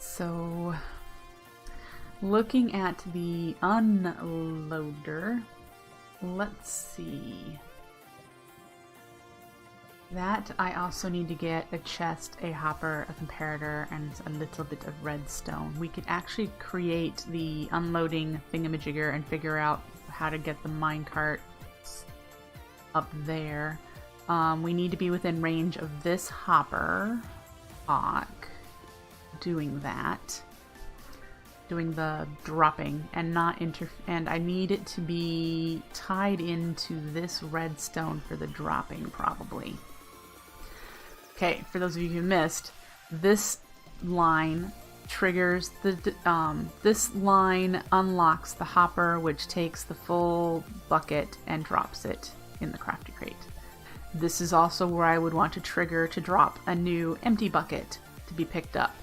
So looking at the unloader, let's see. That I also need to get a chest, a hopper, a comparator, and a little bit of redstone. We could actually create the unloading thingamajigger and figure out how to get the minecart up there. We need to be within range of this hopper block doing that. Doing the dropping and not and I need it to be tied into this redstone for the dropping probably. Okay, for those of you who missed, this line triggers the this line unlocks the hopper, which takes the full bucket and drops it in the crafty crate. This is also where I would want to trigger to drop a new empty bucket to be picked up.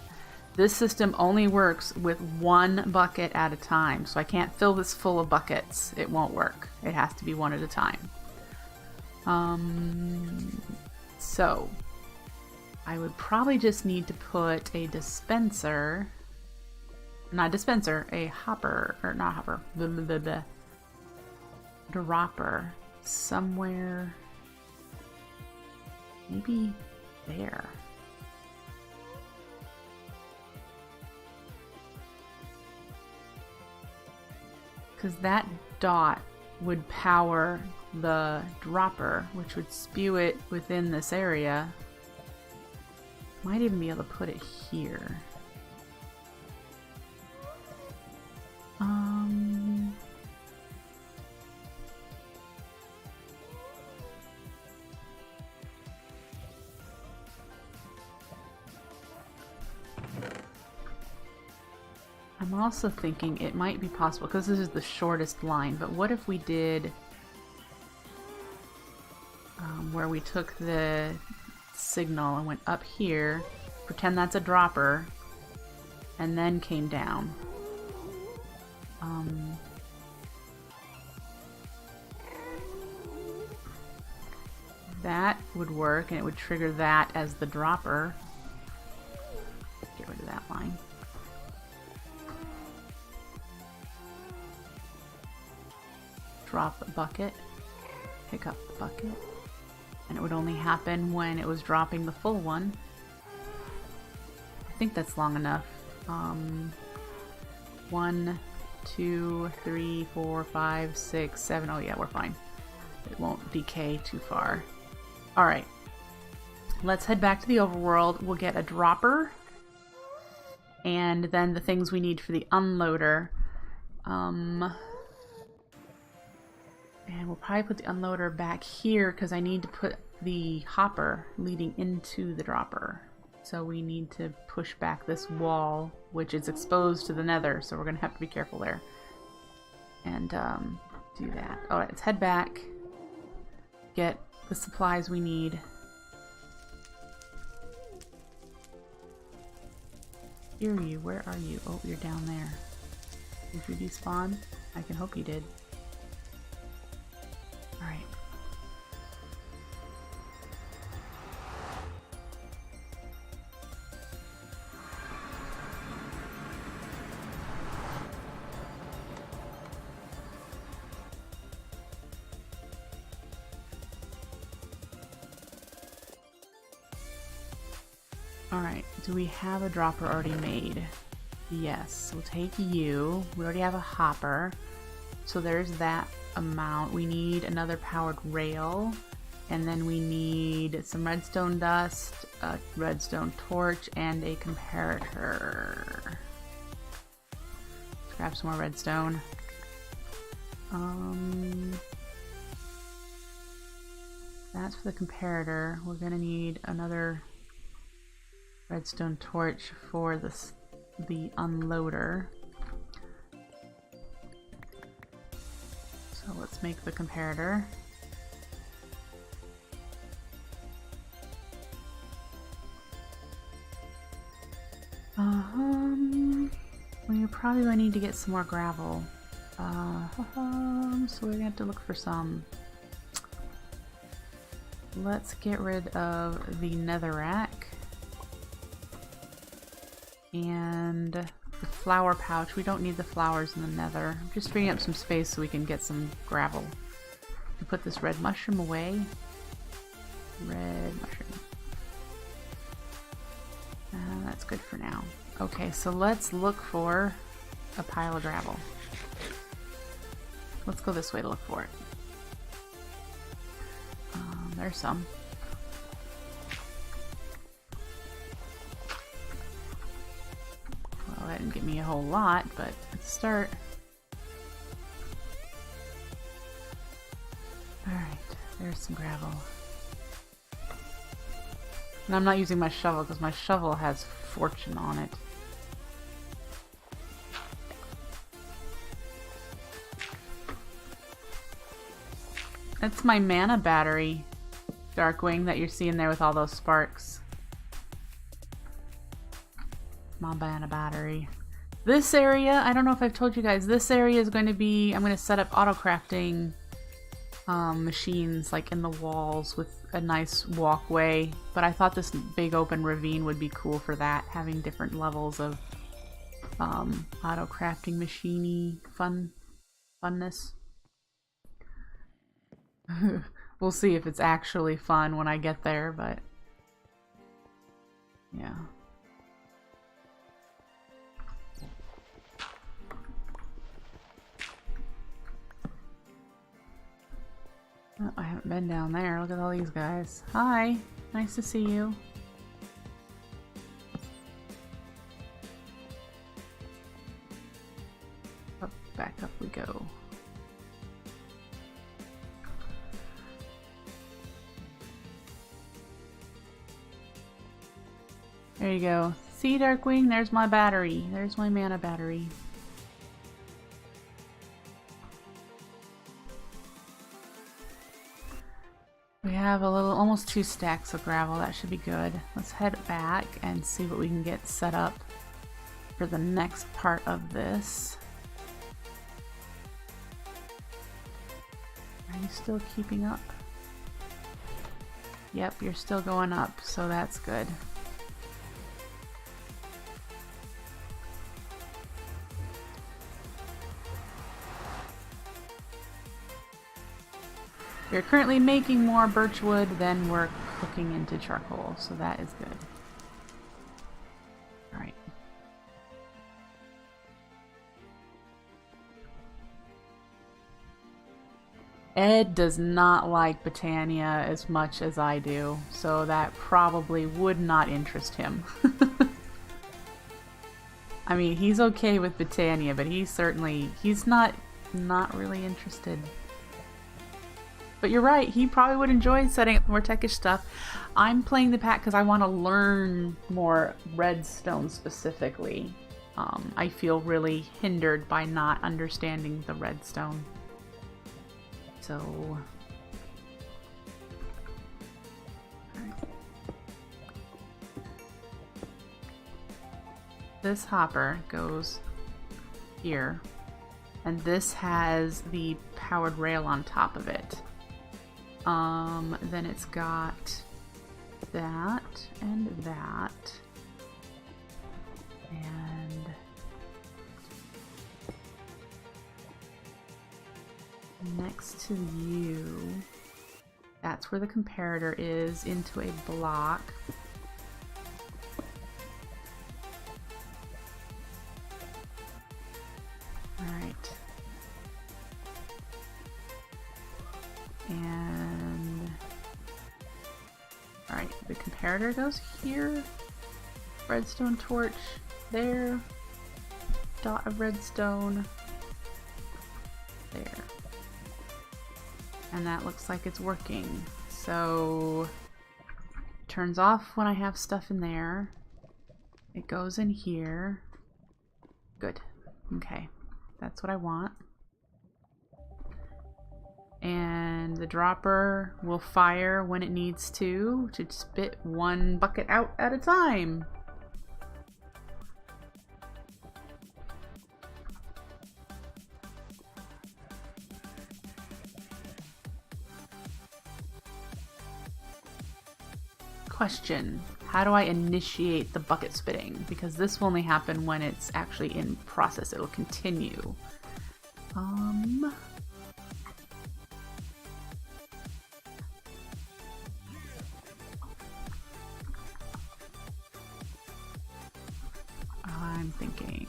This system only works with one bucket at a time, so I can't fill this full of buckets. It won't work. It has to be one at a time. So I would probably just need to put a dispenser, not dispenser, a hopper, or not hopper, dropper somewhere, maybe there. Because that dot would power the dropper, which would spew it within this area. Might even be able to put it here. I'm also thinking it might be possible, because this is the shortest line, but what if we did where we took the signal and went up here, pretend that's a dropper, and then came down. That would work, and it would trigger that as the dropper. Get rid of that line. Drop the bucket, pick up the bucket, and it would only happen when it was dropping the full one. I think that's long enough. 1, 2, 3, 4, 5, 6, 7. Oh yeah, we're fine. It won't decay too far. Alright, let's head back to the overworld. We'll get a dropper, and then the things we need for the unloader. And we'll probably put the unloader back here because I need to put the hopper leading into the dropper. So we need to push back this wall, which is exposed to the nether, so we're going to have to be careful there. And do that. Alright, let's head back, get the supplies we need. Here you, where are you? Oh, you're down there. Did you despawn? I can hope you did. Alright. Alright, do we have a dropper already made? Yes, we'll take you. We already have a hopper. So there's that amount. We need another powered rail, and then we need some redstone dust, a redstone torch, and a comparator. Let's grab some more redstone. That's for the comparator. We're gonna need another redstone torch for the unloader. So let's make the comparator. We probably gonna need to get some more gravel. So we're gonna have to look for some. Let's get rid of the netherrack. And the flower pouch. We don't need the flowers in the nether. I'm just freeing up some space so we can get some gravel. We put this red mushroom away. Red mushroom. That's good for now. Okay, so let's look for a pile of gravel. Let's go this way to look for it. There's some. Well, that didn't give me a whole lot, but let's start. Alright, there's some gravel. And I'm not using my shovel because my shovel has fortune on it. That's my mana battery, Darkwing, that you're seeing there with all those sparks. My mana battery. This area, I don't know if I've told you guys, this area is going to be, I'm going to set up auto-crafting machines like in the walls with a nice walkway, but I thought this big open ravine would be cool for that, having different levels of auto-crafting machine-y funness. We'll see if it's actually fun when I get there, but yeah. Oh, I haven't been down there. Look at all these guys. Hi! Nice to see you. Up, back up we go. There you go. See, Darkwing? There's my battery. There's my mana battery. We have a little, almost 2 stacks of gravel. That should be good. Let's head back and see what we can get set up for the next part of this. Are you still keeping up? Yep, you're still going up, so that's good. We're currently making more birchwood than we're cooking into charcoal, so that is good. Alright. Ed does not like Botania as much as I do, so that probably would not interest him. I mean, he's okay with Botania, but he's not really interested. But you're right, he probably would enjoy setting up more techish stuff. I'm playing the pack because I want to learn more redstone specifically. I feel really hindered by not understanding the redstone. So... Alright. This hopper goes here, and this has the powered rail on top of it. Then it's got that and that, and next to you, that's where the comparator is, into a block. Alright. And alright, the comparator goes here. Redstone torch there. Dot of redstone there. And that looks like it's working. So it turns off when I have stuff in there. It goes in here. Good. Okay. That's what I want. And the dropper will fire when it needs to spit one bucket out at a time. Question. How do I initiate the bucket spitting? Because this will only happen when it's actually in process. It'll continue. I'm thinking.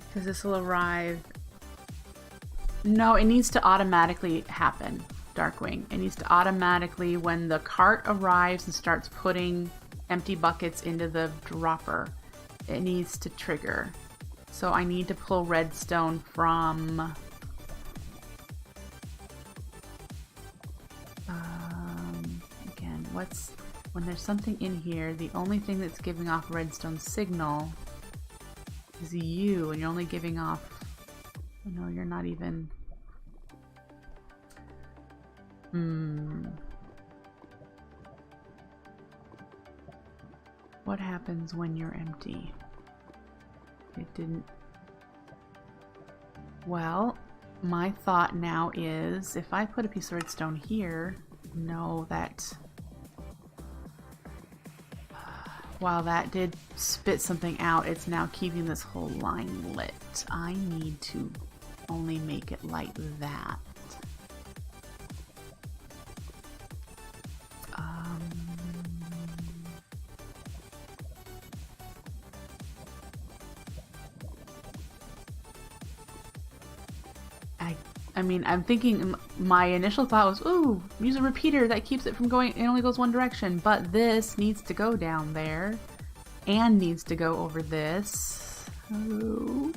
Because this will arrive. No, it needs to automatically happen, Darkwing. It needs to automatically, when the cart arrives and starts putting empty buckets into the dropper, it needs to trigger. So I need to pull redstone from... again, when there's something in here, the only thing that's giving off redstone signal is you, and you're only giving off... No, you're not even... What happens when you're empty? It didn't... Well, my thought now is, if I put a piece of redstone here, know that... While that did spit something out, it's now keeping this whole line lit. I need to only make it like that. I mean, I'm thinking, my initial thought was, ooh, use a repeater that keeps it from going, it only goes one direction, but this needs to go down there, and needs to go over this. Oh.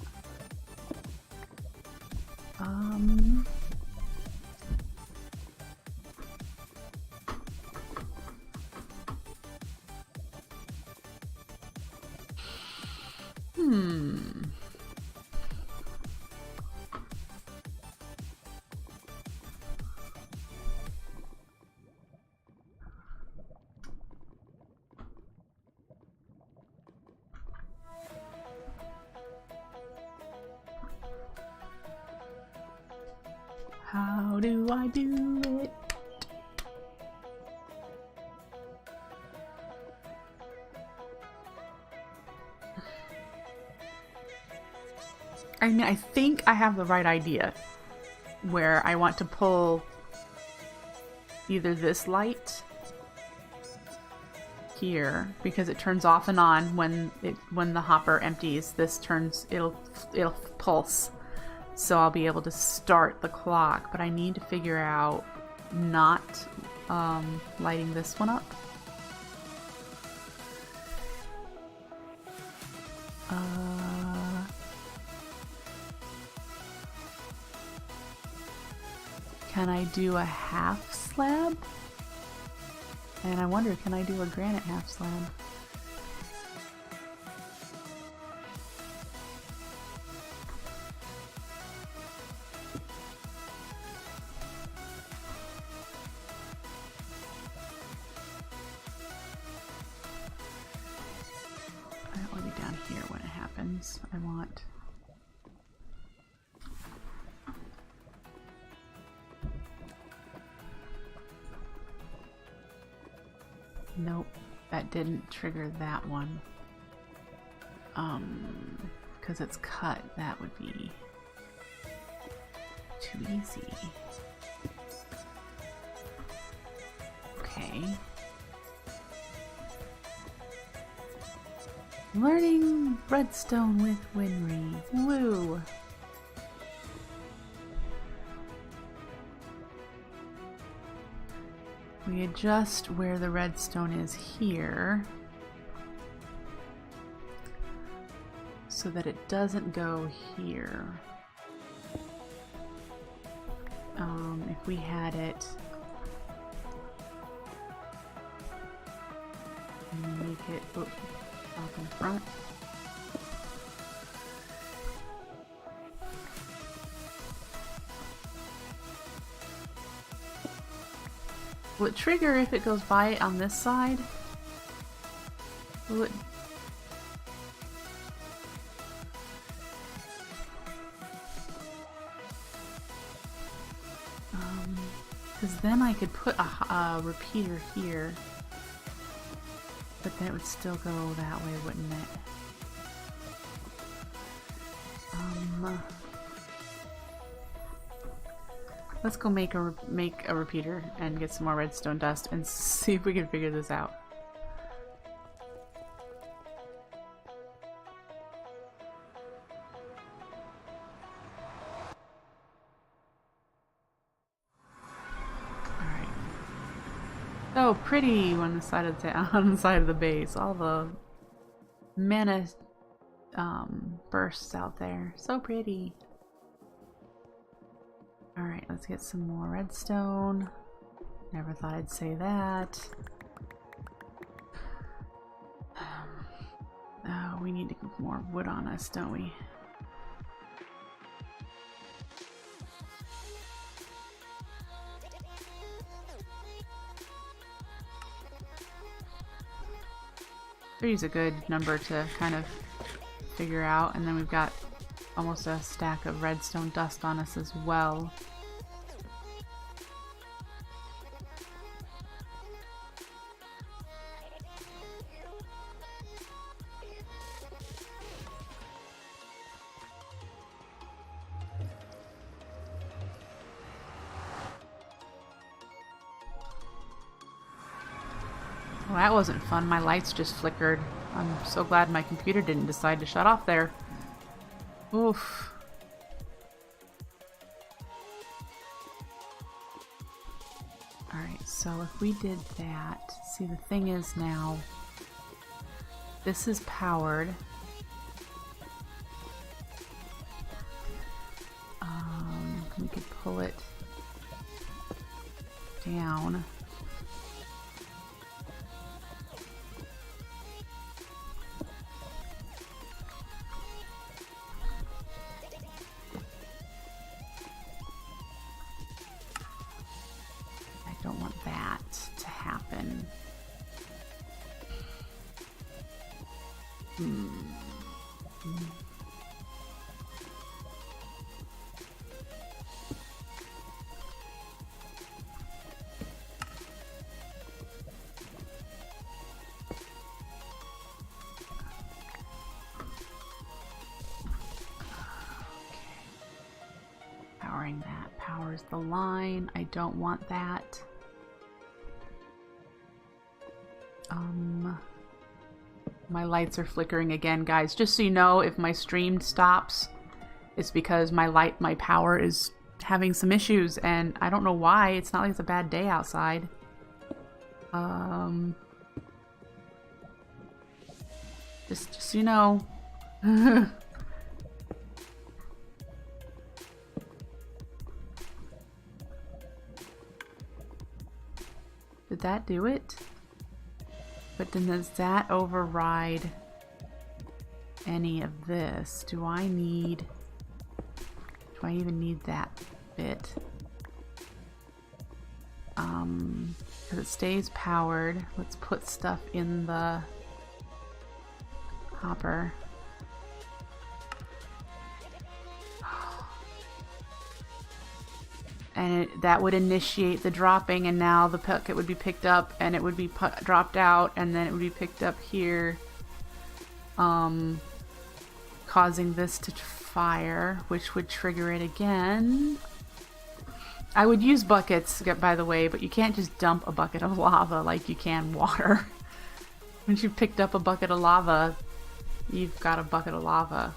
How do I do it? I mean, I think I have the right idea where I want to pull either this light here, because it turns off and on when the hopper empties. This turns, it'll pulse. So I'll be able to start the clock, but I need to figure out not lighting this one up. Can I do a half slab? And I wonder, can I do a granite half slab? I want nope, that didn't trigger that one because it's cut. That would be too easy. Okay. Learning redstone with WINRY. Woo! We adjust where the redstone is here so that it doesn't go here. If we had it, make it off in front. Will it trigger if it goes by it on this side? Will it... Because then I could put a repeater here. But then it would still go that way, wouldn't it? Let's go make a repeater and get some more redstone dust and see if we can figure this out. Alright. So pretty on the side of the on the side of the base. All the mana bursts out there. So pretty. Alright, let's get some more redstone. Never thought I'd say that. Oh, we need to get more wood on us, don't we? Three's a good number to kind of figure out, and then we've got almost a stack of redstone dust on us as well. Well, that wasn't fun. My lights just flickered. I'm so glad my computer didn't decide to shut off there. Oof. Alright, so if we did that, see the thing is now, this is powered. We could pull it down. That powers the line. I don't want that. My lights are flickering again, guys. Just so you know, if my stream stops, it's because my power is having some issues, and I don't know why. It's not like it's a bad day outside. Just so you know. Did that do it? But then does that override any of this? Do I even need that bit? Because it stays powered. Let's put stuff in the hopper. And that would initiate the dropping, and now the bucket would be picked up and it would be dropped out, and then it would be picked up here, causing this to fire, which would trigger it again. I would use buckets, by the way, but you can't just dump a bucket of lava like you can water. Once you've picked up a bucket of lava, you've got a bucket of lava.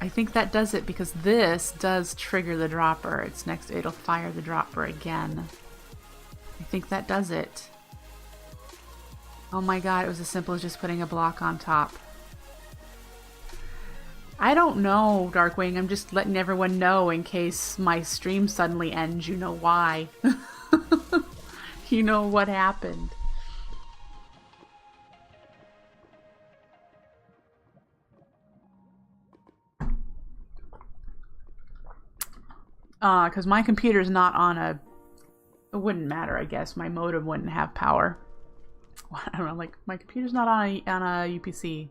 I think that does it, because this does trigger the dropper. It'll fire the dropper again. I think that does it. Oh my god, it was as simple as just putting a block on top. I don't know, Darkwing. I'm just letting everyone know in case my stream suddenly ends. You know why. You know what happened. Because my computer's not on a... It wouldn't matter, I guess. My modem wouldn't have power. I don't know, like, my computer's not on a UPC.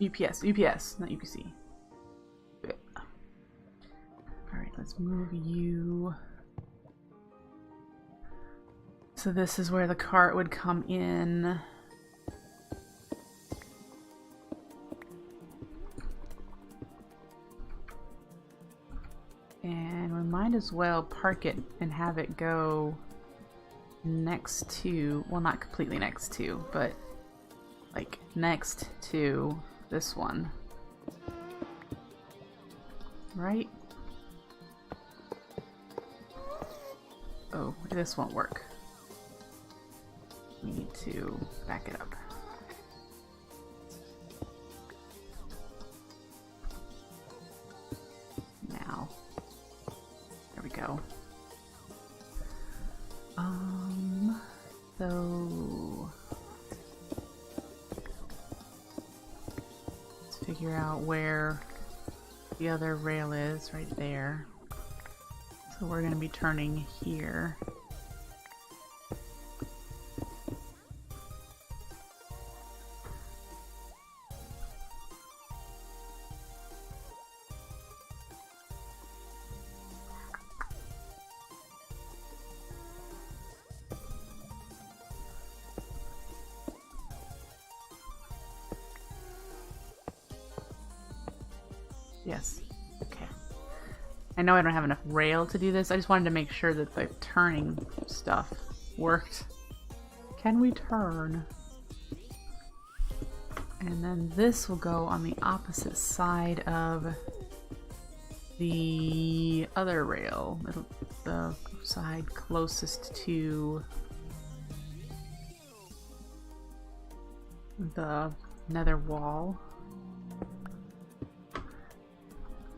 UPS, not UPC. Alright, let's move you. So this is where the cart would come in. And we might as well park it and have it go next to, well, not completely next to, but like next to this one. Right? Oh, this won't work. We need to back it up. Now. There we go. So let's figure out where the other rail is, right there. So we're going to be turning here. Yes. Okay. I know I don't have enough rail to do this. I just wanted to make sure that the turning stuff worked. Can we turn? And then this will go on the opposite side of the other rail. The side closest to the nether wall.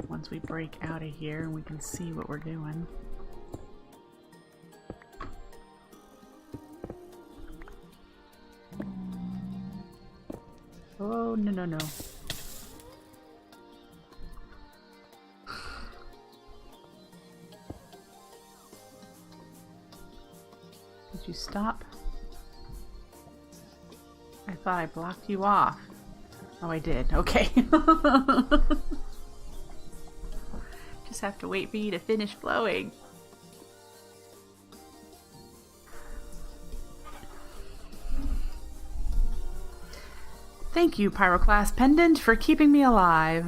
Once we break out of here and we can see what we're doing. Oh, no, no, no. Did you stop? I thought I blocked you off. Oh, I did. Okay. Just have to wait for you to finish flowing. Thank you, Pyroclast Pendant, for keeping me alive.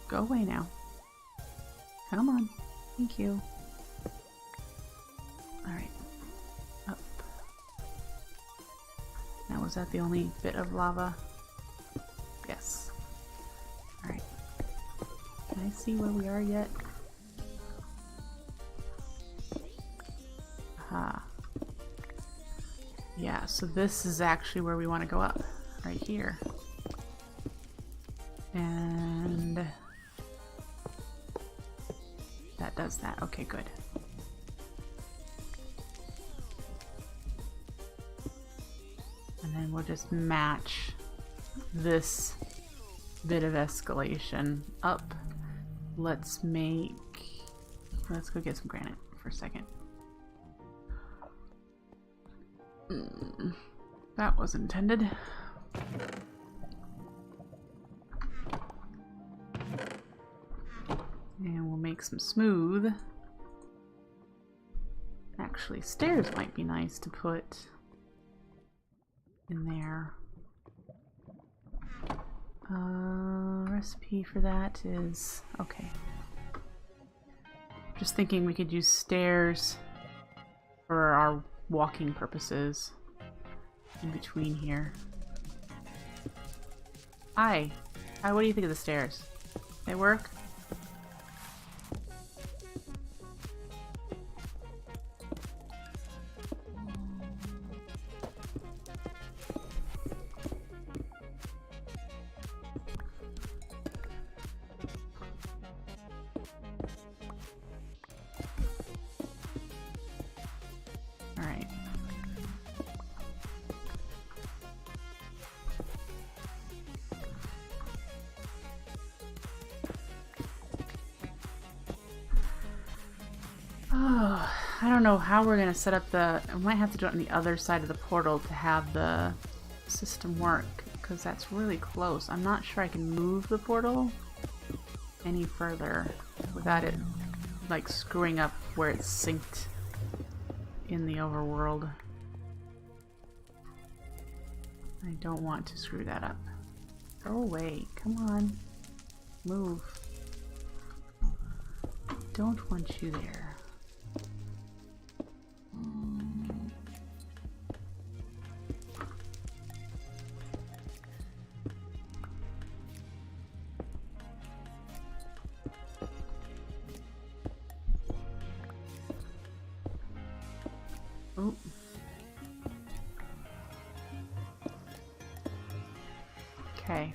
Go away now. Come on. Thank you. Alright. Up. Now, was that the only bit of lava? Yes. Alright. Can I see where we are yet? Aha. Yeah, so this is actually where we want to go up. Right here. And that does that. Okay, good. And then we'll just match this bit of escalation up. Let's go get some granite for a second. That was intended. And we'll make some smooth. Actually, stairs might be nice to put in there. Recipe for that is okay. Just thinking we could use stairs for our walking purposes in between here. Hi, what do you think of the stairs? They work? Alright. don't know how we're going to set up the... I might have to do it on the other side of the portal to have the system work, because that's really close. I'm not sure I can move the portal any further without it like screwing up where it's synced in the overworld. I don't want to screw that up. Go away. Come on. Move. Don't want you there. Oh. Okay.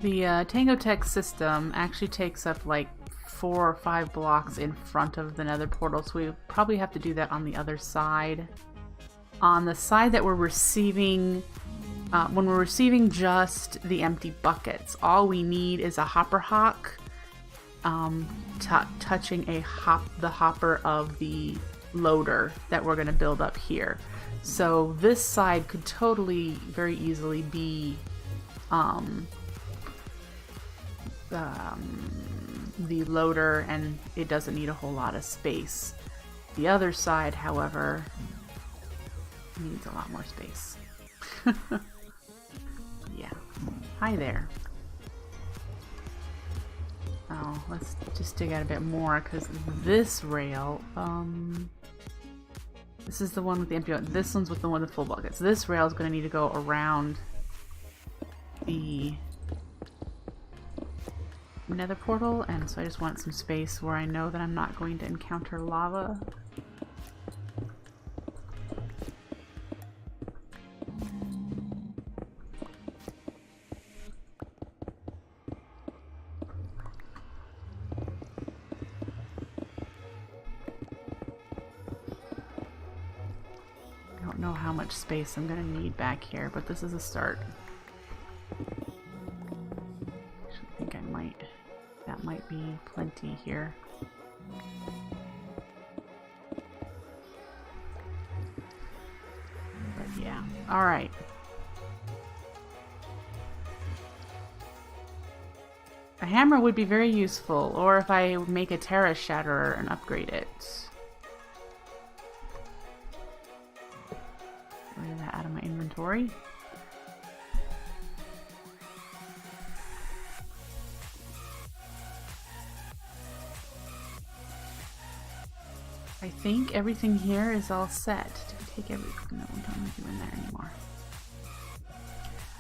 The Tango Tech system actually takes up like 4 or 5 blocks in front of the nether portal, so we probably have to do that on the other side. On the side that we're receiving, when we're receiving just the empty buckets, all we need is a hopper hawk touching the hopper of the loader that we're going to build up here. So this side could totally, very easily be the loader, and it doesn't need a whole lot of space. The other side, however, needs a lot more space. Yeah. Hi there. Oh, let's just dig out a bit more, because this rail, this is the one with the empty bucket. This one's with the one with the full buckets. This rail is going to need to go around the nether portal, and so I just want some space where I know that I'm not going to encounter lava. I don't know how much space I'm going to need back here, but this is a start. That might be plenty here. But yeah, alright. A hammer would be very useful, or if I make a Terra Shatterer and upgrade it. Get that out of my inventory. I think everything here is all set. Did we take everything? No, we don't need you in there anymore.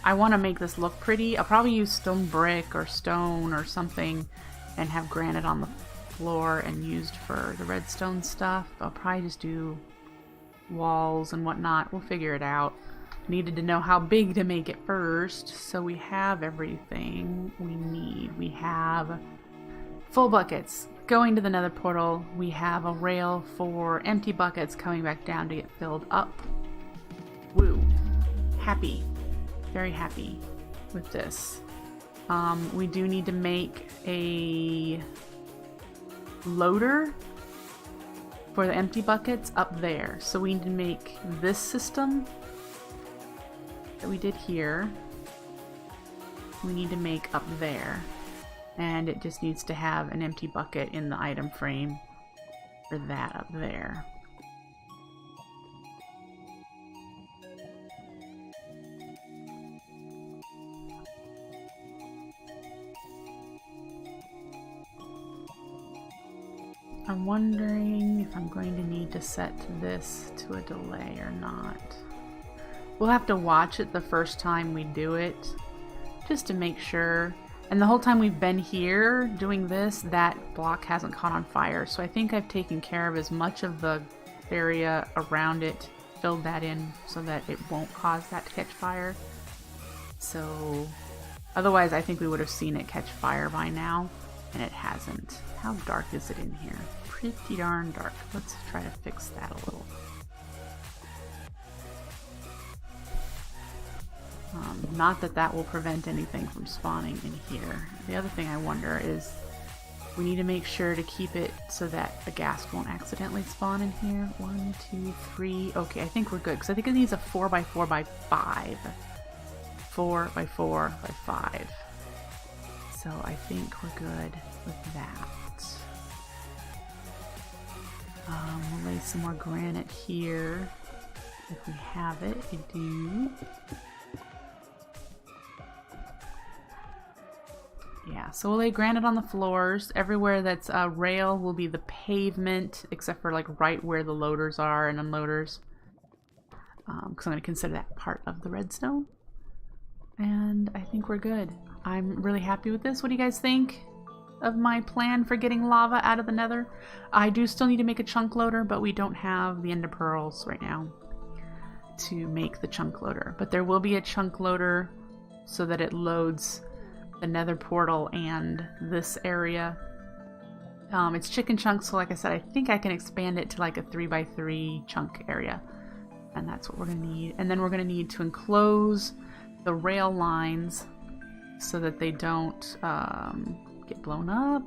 I want to make this look pretty. I'll probably use stone brick or stone or something and have granite on the floor and used for the redstone stuff. I'll probably just do walls and whatnot. We'll figure it out. Needed to know how big to make it first, so we have everything we need. We have full buckets going to the nether portal. We have a rail for empty buckets coming back down to get filled up. Woo. Happy. Very happy with this. We do need to make a loader for the empty buckets up there. So we need to make this system that we did here. We need to make up there. And it just needs to have an empty bucket in the item frame for that up there. I'm wondering if I'm going to need to set this to a delay or not. We'll have to watch it the first time we do it, just to make sure. And the whole time we've been here doing this, that block hasn't caught on fire. So I think I've taken care of as much of the area around it, filled that in so that it won't cause that to catch fire. So otherwise I think we would have seen it catch fire by now, and it hasn't. How dark is it in here? pretty darn dark. Let's try to fix that a little. Not that that will prevent anything from spawning in here. The other thing I wonder is we need to make sure to keep it so that a ghast won't accidentally spawn in here. 1, 2, 3. Okay, I think we're good because I think it needs a 4x4x5. 4x4x5. So I think we're good with that. We'll lay some more granite here if we have it. We do. Yeah, so we'll lay granite on the floors. Everywhere that's a rail will be the pavement, except for like right where the loaders are and unloaders. Because I'm going to consider that part of the redstone. And I think we're good. I'm really happy with this. What do you guys think of my plan for getting lava out of the nether? I do still need to make a chunk loader, but we don't have the ender pearls right now to make the chunk loader. But there will be a chunk loader so that it loads the nether portal and this area. It's chicken chunks, so like I said, I think I can expand it to like a 3x3 chunk area. And that's what we're going to need. And then we're going to need to enclose the rail lines so that they don't get blown up.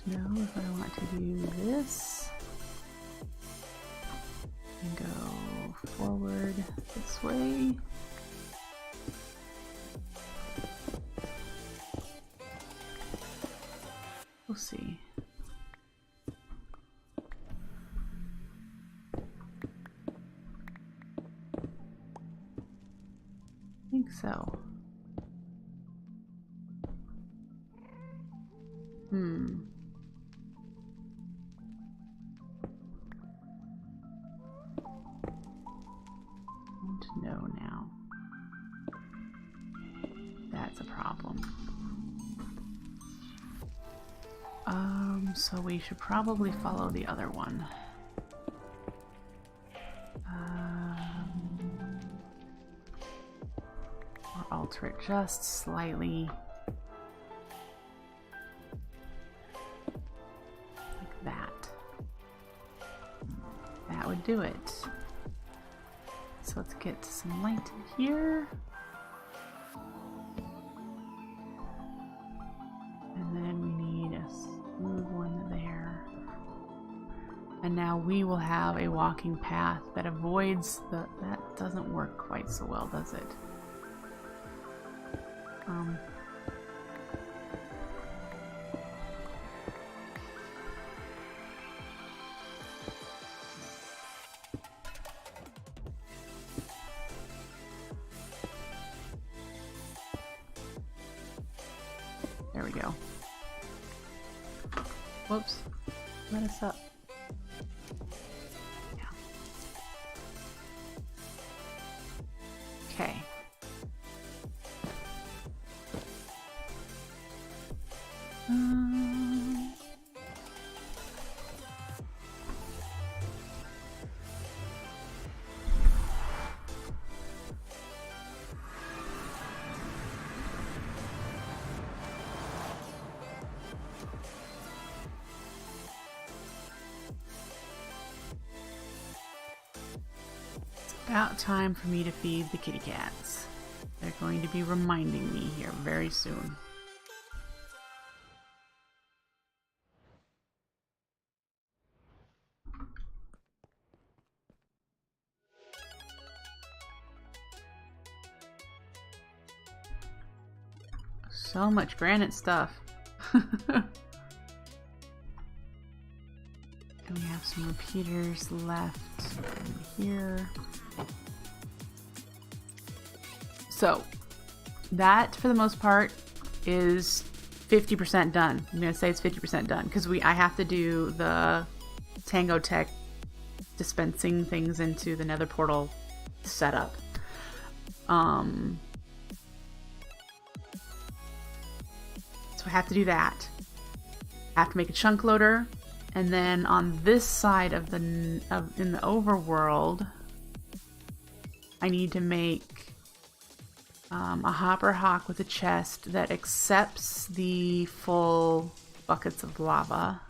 Know if I want to do this and go forward this way. We'll see. I think so. No, now. That's a problem. So we should probably follow the other one. Or alter it just slightly. Like that. That would do it. So let's get some light in here. And then we need a smooth one there. And now we will have a walking path that avoids the... That doesn't work quite so well, does it? There we go. Whoops. Let us up. Yeah. Okay. About time for me to feed the kitty cats. They're going to be reminding me here very soon. So much granite stuff. And we have some repeaters left here. So that, for the most part, is 50% done. I'm gonna say it's 50% done because I have to do the Tango Tech dispensing things into the nether portal setup. So I have to do that. I have to make a chunk loader, and then on this side of in the overworld, I need to make a hopper hawk with a chest that accepts the full buckets of lava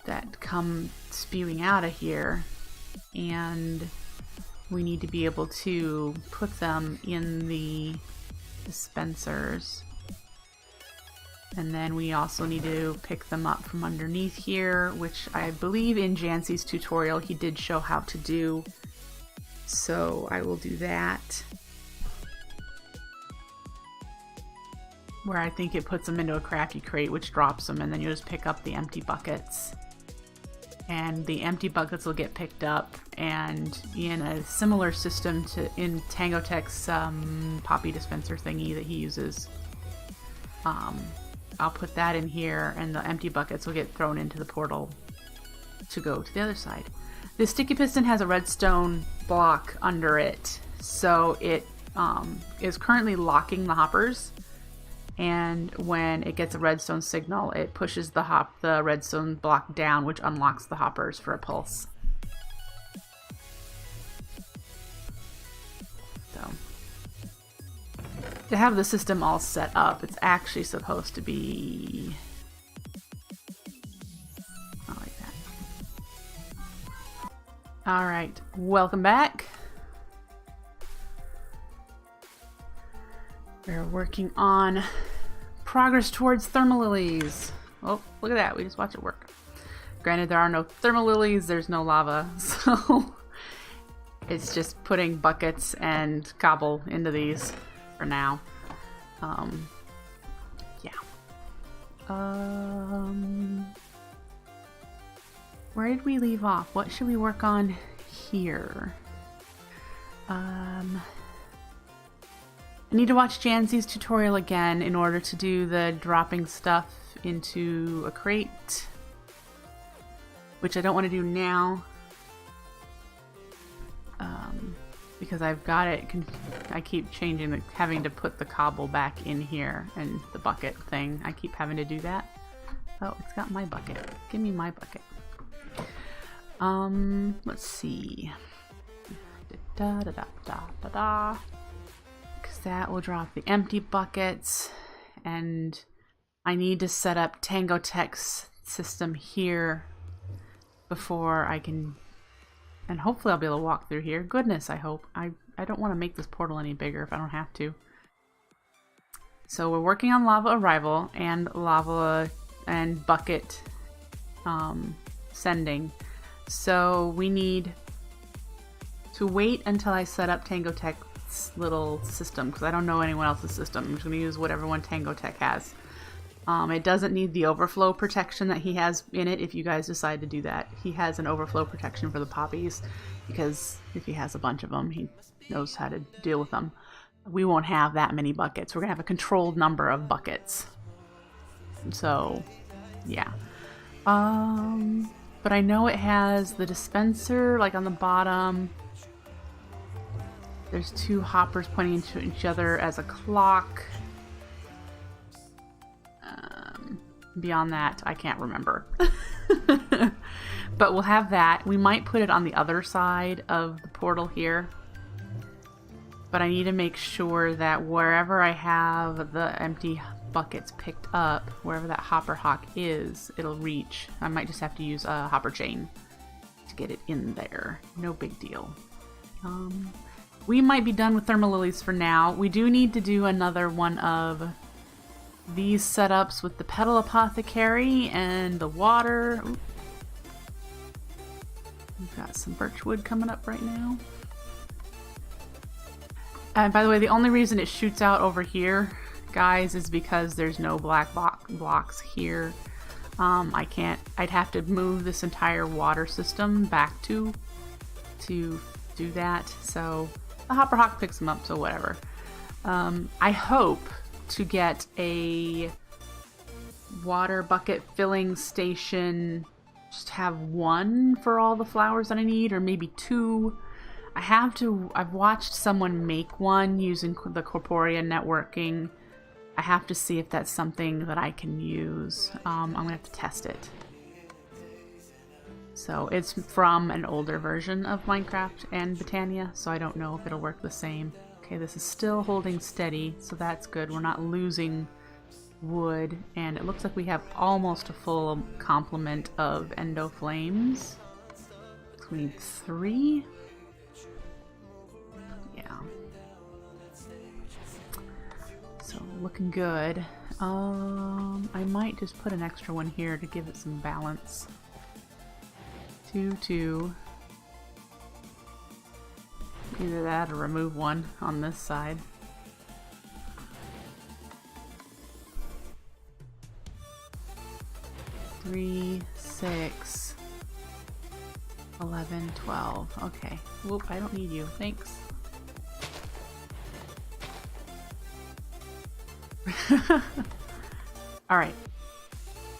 that come spewing out of here, and we need to be able to put them in the dispensers. And then we also need to pick them up from underneath here, which I believe in Jancy's tutorial he did show how to do. So I will do that. Where I think it puts them into a crafty crate, which drops them, and then you just pick up the empty buckets. And the empty buckets will get picked up, and in a similar system to in Tango Tech's poppy dispenser thingy that he uses, I'll put that in here, and the empty buckets will get thrown into the portal to go to the other side. The sticky piston has a redstone block under it, so it is currently locking the hoppers, and when it gets a redstone signal, it pushes the redstone block down, which unlocks the hoppers for a pulse. So to have the system all set up, it's actually supposed to be not like that. All right, welcome back. We're working on progress towards thermal lilies. Oh, look at that, we just watched it work. Granted, there are no thermal lilies, there's no lava, so it's just putting buckets and cobble into these for now. Where did we leave off? What should we work on here? I need to watch Jancy's tutorial again in order to do the dropping stuff into a crate, which I don't want to do now because I've got it. I keep changing having to put the cobble back in here and the bucket thing. I keep having to do that. Oh, it's got my bucket. Give me my bucket. Let's see. Because that will drop the empty buckets, and I need to set up Tango Tech's system here before I can, and hopefully I'll be able to walk through here. Goodness, I hope. I don't want to make this portal any bigger if I don't have to. So we're working on lava arrival and lava and bucket sending. So we need to wait until I set up Tango Tech's little system, because I don't know anyone else's system. I'm just going to use whatever one Tango Tech has. It doesn't need the overflow protection that he has in it if you guys decide to do that. He has an overflow protection for the poppies, because if he has a bunch of them, he knows how to deal with them. We won't have that many buckets. We're going to have a controlled number of buckets. So, yeah. But I know it has the dispenser, like on the bottom. There's two hoppers pointing to each other as a clock. Beyond that, I can't remember. But we'll have that. We might put it on the other side of the portal here. But I need to make sure that wherever I have the empty buckets picked up, wherever that hopper hawk is, it'll reach. I might just have to use a hopper chain to get it in there. No big deal. We might be done with thermal lilies for now. We do need to do another one of these setups with the petal apothecary and the water. Ooh. We've got some birch wood coming up right now. And by the way, the only reason it shoots out over here, guys, is because there's no black blocks here. I'd have to move this entire water system back to do that. So the hopper hawk picks them up, so whatever. I hope to get a water bucket filling station just have one for all the flowers that I need, or maybe two. I've watched someone make one using the Corporea networking. I have to see if that's something that I can use. I'm gonna have to test it. So it's from an older version of Minecraft and Botania, so I don't know if it'll work the same. Okay, this is still holding steady, so that's good. We're not losing wood, and it looks like we have almost a full complement of endo flames. So we need 3. Yeah. So looking good. I might just put an extra one here to give it some balance. 2, 2. Either that or remove one on this side. 3, 6, 11, 12. Okay. Whoop, I don't need you. Thanks. Alright.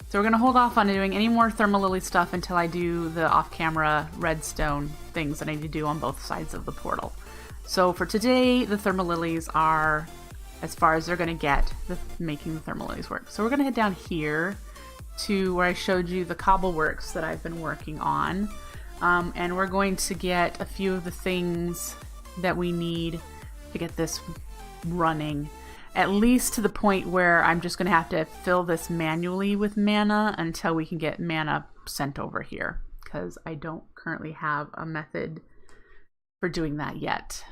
So we're going to hold off on doing any more Thermal Lily stuff until I do the off-camera redstone things that I need to do on both sides of the portal. So for today, the Thermal Lilies are as far as they're going to get making the Thermal Lilies work. So we're going to head down here to where I showed you the Cobbleworks that I've been working on. And we're going to get a few of the things that we need to get this running. At least to the point where I'm just going to have to fill this manually with mana until we can get mana sent over here. Because I don't currently have a method for doing that yet.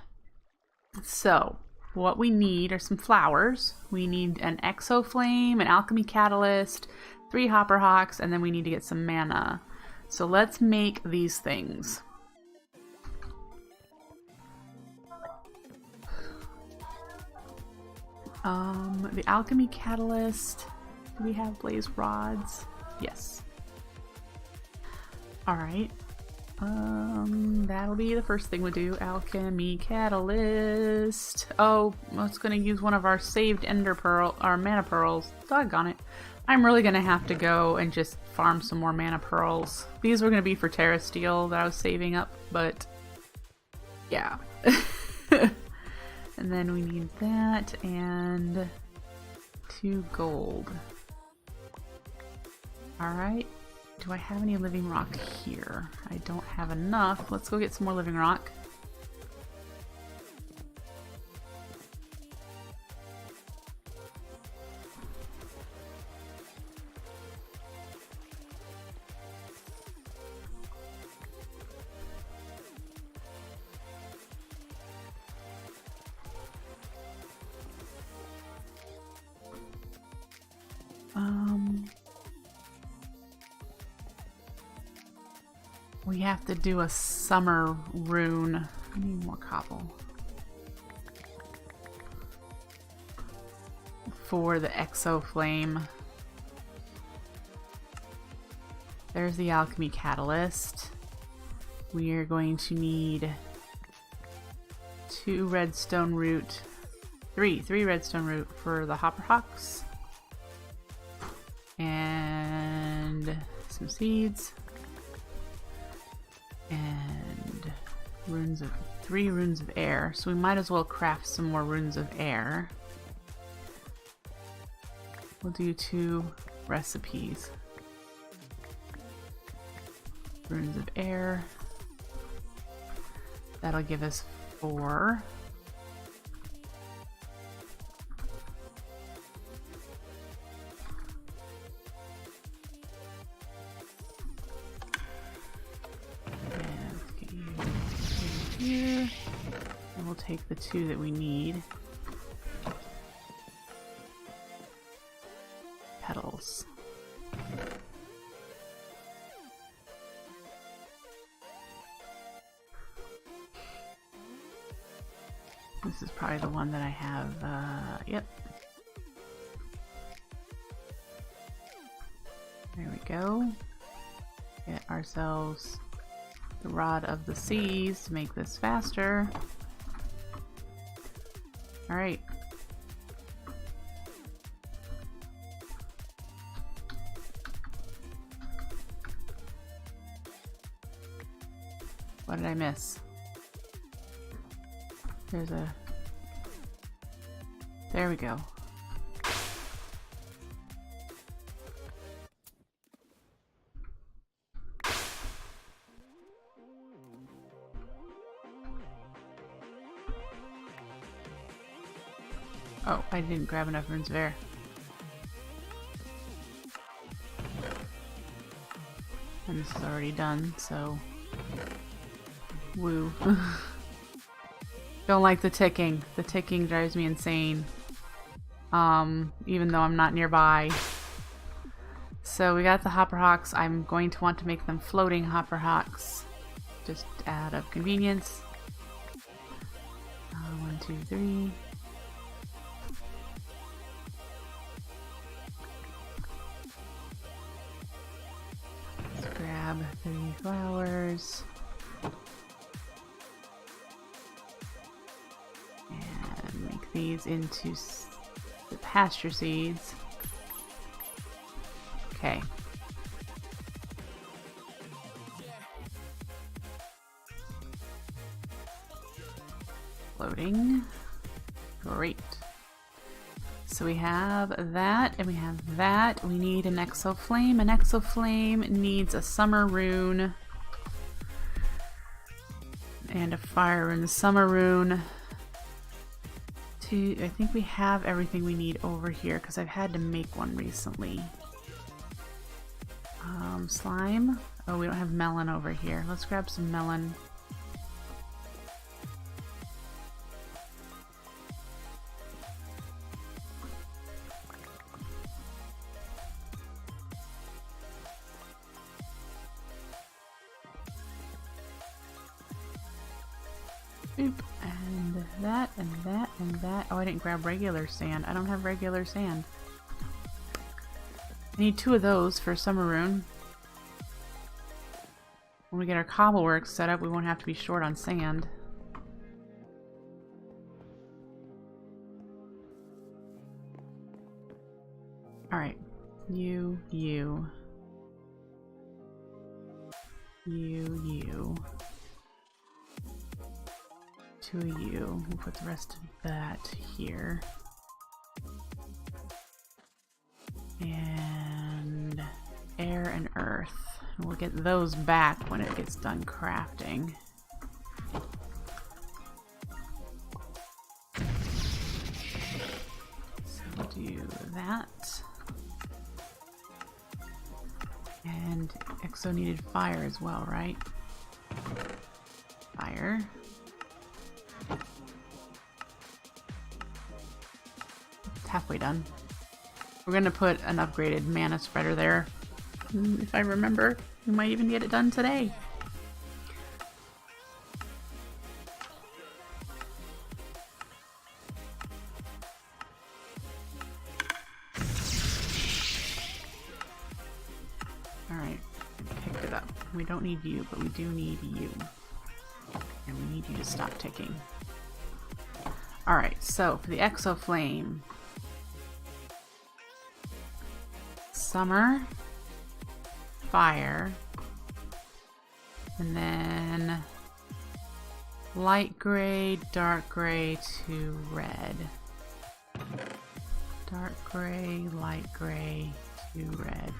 So, what we need are some flowers. We need an exo flame, an alchemy catalyst, 3 hopper hawks, and then we need to get some mana. So let's make these things. The alchemy catalyst. Do we have blaze rods? Yes. Alright. That'll be the first thing we do. Alchemy catalyst. Oh, I was gonna use one of our saved ender pearl, our mana pearls. Doggone it. I'm really gonna have to go and just farm some more mana pearls. These were gonna be for Terra Steel that I was saving up, but yeah. And then we need that and 2 gold. Alright. Do I have any living rock here? I don't have enough. Let's go get some more living rock. We have to do a summer rune. I need more cobble. For the exo flame. There's the alchemy catalyst. We are going to need 2 redstone root. 3 redstone root for the hopper hawks. And some seeds. And runes of 3 runes of air. So we might as well craft some more runes of air. We'll do 2 recipes. Runes of air. That'll give us 4. Here, and we'll take the 2 that we need. Petals. This is probably the one that I have, yep. There we go. Get ourselves the Rod of the Seas to make this faster. Alright. What did I miss? There's a... There we go. Oh, I didn't grab enough runes of air. And this is already done, so... Woo. Don't like the ticking. The ticking drives me insane. Even though I'm not nearby. So we got the hopper hawks. I'm going to want to make them floating hopper hawks. Just out of convenience. 1, 2, 3. Let's grab 3 flowers. And make these into the pasture seeds. Okay. Floating. Great. So we have that, and we have that. We need an exoflame. An exoflame needs a summer rune. And a fire rune. The summer rune. I think we have everything we need over here, because I've had to make one recently. Slime. Oh, we don't have melon over here. Let's grab some melon. Oop. And that, and that, and that. Oh, I didn't grab regular sand. I don't have regular sand. I need 2 of those for summer rune. When we get our Cobbleworks set up, we won't have to be short on sand. Alright. You. 2 of you. We'll put the rest of that here. And air and earth. We'll get those back when it gets done crafting. So we'll do that. And Exo needed fire as well, right? Fire. It's halfway done. We're gonna put an upgraded mana spreader there. If I remember, we might even get it done today. Alright, I picked it up. We don't need you, but we do need you. And we need you to stop ticking. Alright, so for the exoflame. Summer. Fire, and then light gray, dark gray to red. Dark gray, light gray to red.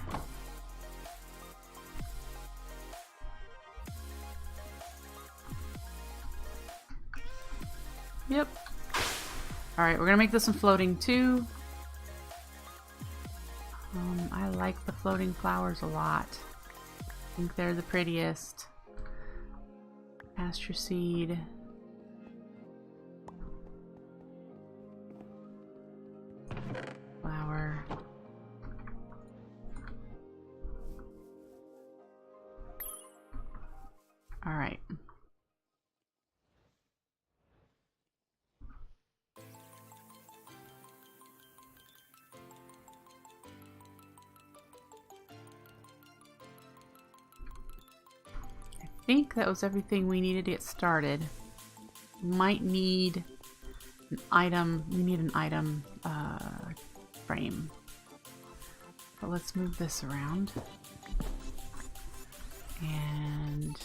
Yep. Alright, we're gonna make this one floating too. I like the floating flowers a lot. I think they're the prettiest. Pasture seed. Flower. All right. I think that was everything we needed to get started. Might need an item. We need an item frame. But let's move this around. And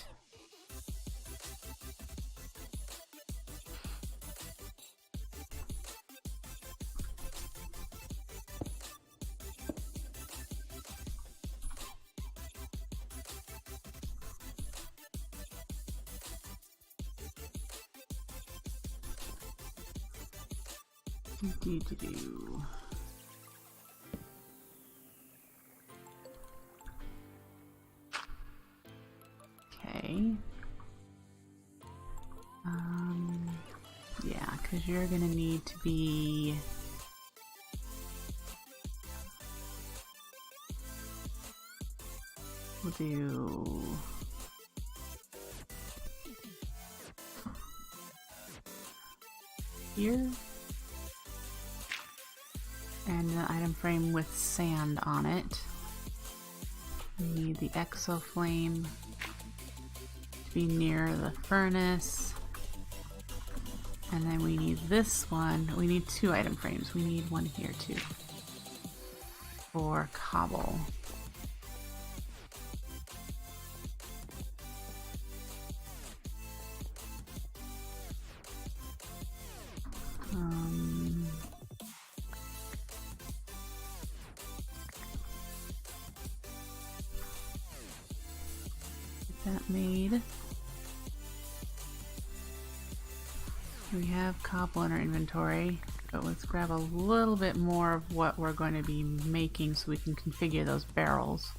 Okay. Yeah, because you're gonna need to be... We'll do... here. And an item frame with sand on it. We need the exo flame to be near the furnace. And then we need this one. We need 2 item frames. We need one here too. For cobble. Get that made. We have cobble in our inventory, but let's grab a little bit more of what we're going to be making so we can configure those barrels.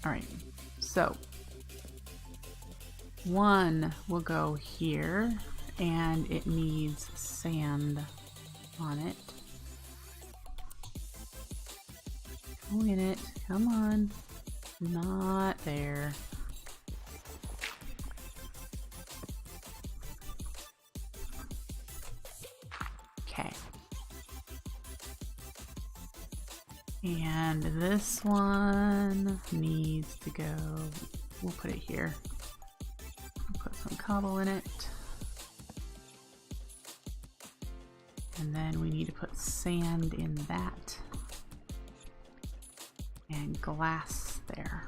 Alright, so one will go here, and it needs sand on it. Go in it, come on, not there. Okay. And this one needs to go, we'll put it here. Put some cobble in it. And then we need to put sand in that. And glass there.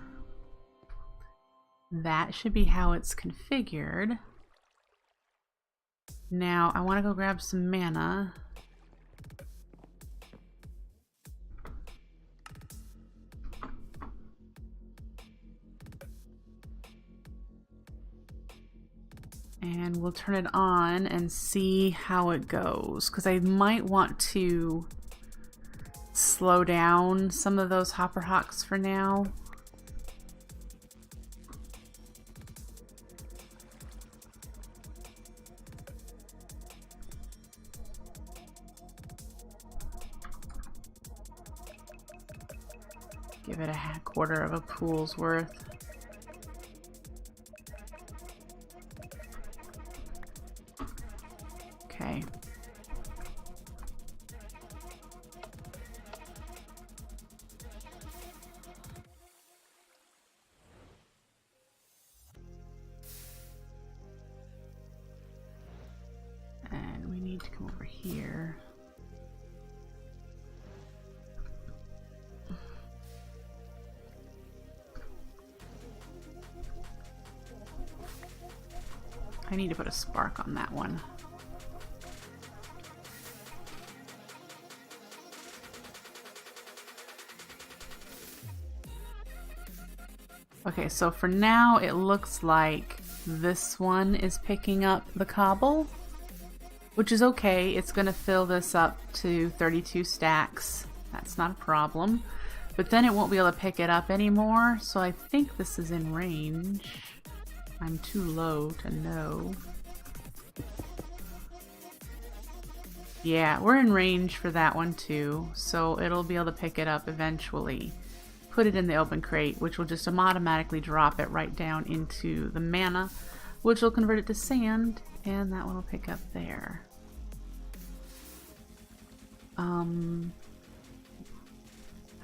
That should be how it's configured. Now I want to go grab some mana. And we'll turn it on and see how it goes, because I might want to slow down some of those hopper hawks for now. Give it a quarter of a pool's worth. Okay. And we need to come over here. I need to put a spark on that one. Okay, so for now it looks like this one is picking up the cobble, which is okay. It's going to fill this up to 32 stacks. That's not a problem. But then it won't be able to pick it up anymore, so I think this is in range. I'm too low to know. Yeah, we're in range for that one too, so it'll be able to pick it up eventually. Put it in the open crate, which will just automatically drop it right down into the mana, which will convert it to sand, and that one will pick up there.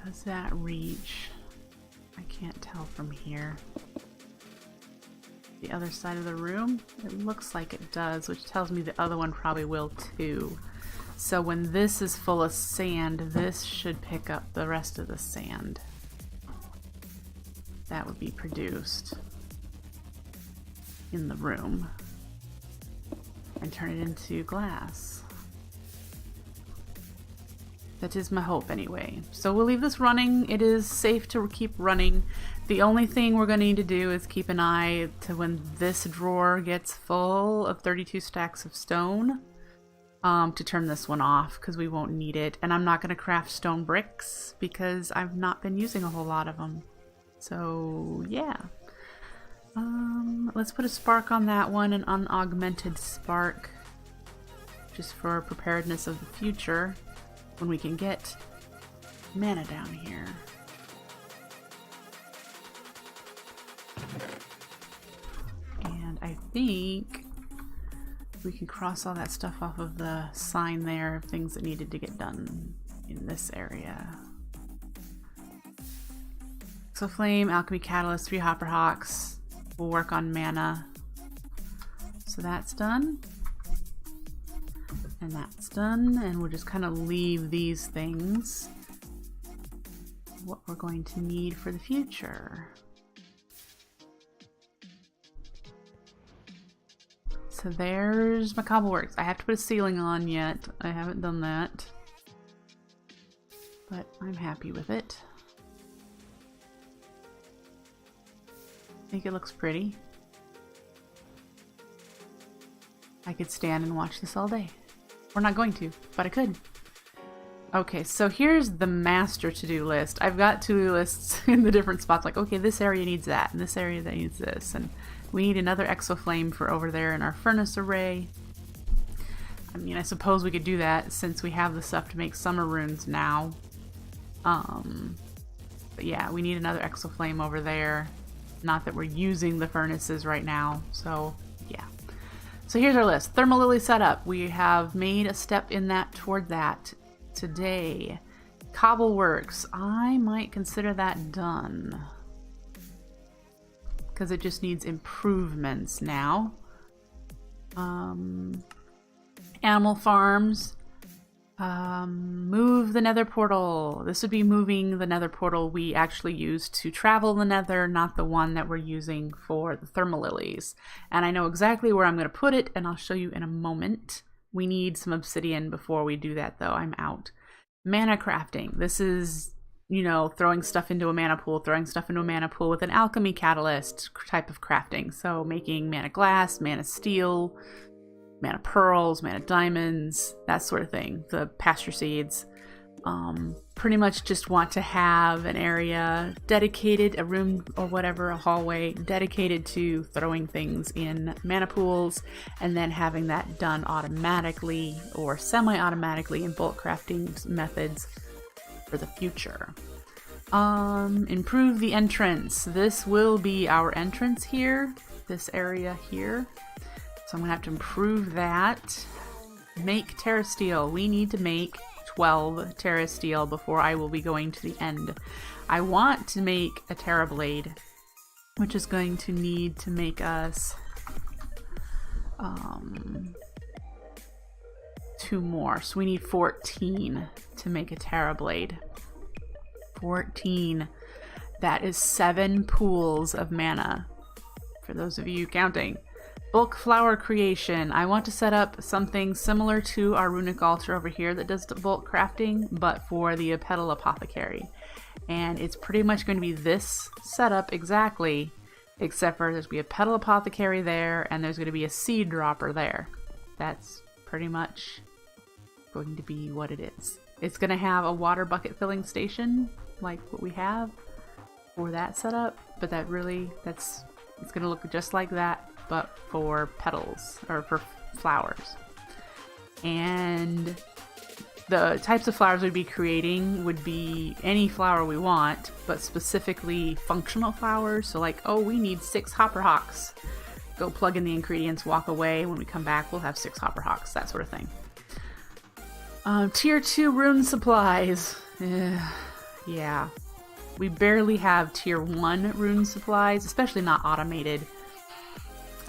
Does that reach? I can't tell from here. The other side of the room? It looks like it does, which tells me the other one probably will too. So when this is full of sand, this should pick up the rest of the sand that would be produced in the room and turn it into glass. That is my hope anyway. So we'll leave this running. It is safe to keep running. The only thing we're going to need to do is keep an eye to when this drawer gets full of 32 stacks of stone to turn this one off, because we won't need it. And I'm not going to craft stone bricks because I've not been using a whole lot of them. So yeah. Let's put a spark on that one, an unaugmented spark, just for preparedness of the future when we can get mana down here. And I think we can cross all that stuff off of the sign there of things that needed to get done in this area. So flame, alchemy catalyst, 3 hopper hawks. We'll work on mana. So that's done. And that's done. And we'll just kind of leave these things what we're going to need for the future. So there's my Cobbleworks. I have to put a ceiling on yet. I haven't done that. But I'm happy with it. I think it looks pretty. I could stand and watch this all day. We're not going to, but I could. Okay, so here's the master to-do list. I've got to-do lists in the different spots, like, okay, this area needs that, and this area that needs this, and we need another exoflame for over there in our furnace array. I mean, I suppose we could do that since we have the stuff to make summer runes now. But yeah, we need another exoflame over there. Not that we're using the furnaces right now, so yeah. So here's our list. Thermal lily setup. We have made a step in that toward that today. Cobbleworks. I might consider that done, because it just needs improvements now. Animal farms. Move the nether portal. This would be moving the nether portal we actually use to travel the nether, not the one that we're using for the thermal lilies. And I know exactly where I'm going to put it, and I'll show you in a moment. We need some obsidian before we do that, though. I'm out. Mana crafting. This is, you know, throwing stuff into a mana pool with an alchemy catalyst type of crafting. So making mana glass, mana steel, mana pearls, mana diamonds, that sort of thing. The pasture seeds. Pretty much just want to have an area dedicated, a room or whatever, a hallway dedicated to throwing things in mana pools, and then having that done automatically or semi-automatically in bulk crafting methods for the future. Improve the entrance. This will be our entrance here, this area here. So I'm gonna have to improve that. Make terra steel. We need to make 12 terra steel before I will be going to the end. I want to make a terra blade, which is going to need to make us 2 more. So we need 14 to make a terra blade. 14. That is 7 pools of mana, for those of you counting. Bulk flower creation. I want to set up something similar to our runic altar over here that does the bulk crafting, but for the petal apothecary. And it's pretty much going to be this setup exactly, except for there's going to be a petal apothecary there, and there's going to be a seed dropper there. That's pretty much going to be what it is. It's going to have a water bucket filling station, like what we have for that setup, but it's going to look just like that, but for petals, or for flowers. And the types of flowers we'd be creating would be any flower we want, but specifically functional flowers. So like, oh, we need 6 hopper hawks. Go plug in the ingredients, walk away. When we come back, we'll have 6 hopper hawks, that sort of thing. Tier 2 rune supplies. Yeah. We barely have tier 1 rune supplies, especially not automated.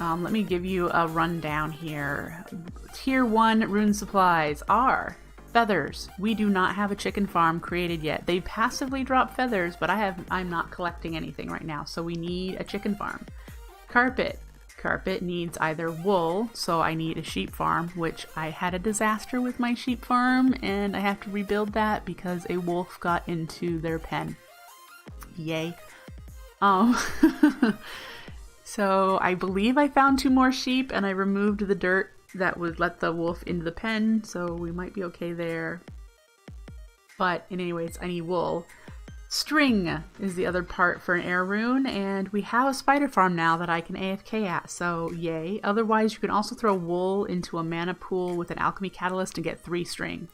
Let me give you a rundown here. Tier 1 rune supplies are feathers. We do not have a chicken farm created yet. They passively drop feathers, but I'm not collecting anything right now, so we need a chicken farm. Carpet. carpet needs either wool, so I need a sheep farm, which I had a disaster with my sheep farm, and I have to rebuild that because a wolf got into their pen. Yay. So I believe I found 2 more sheep, and I removed the dirt that would let the wolf into the pen, so we might be okay there. But anyways, I need wool. String is the other part for an air rune, and we have a spider farm now that I can AFK at, so yay. Otherwise, you can also throw wool into a mana pool with an alchemy catalyst and get 3 string.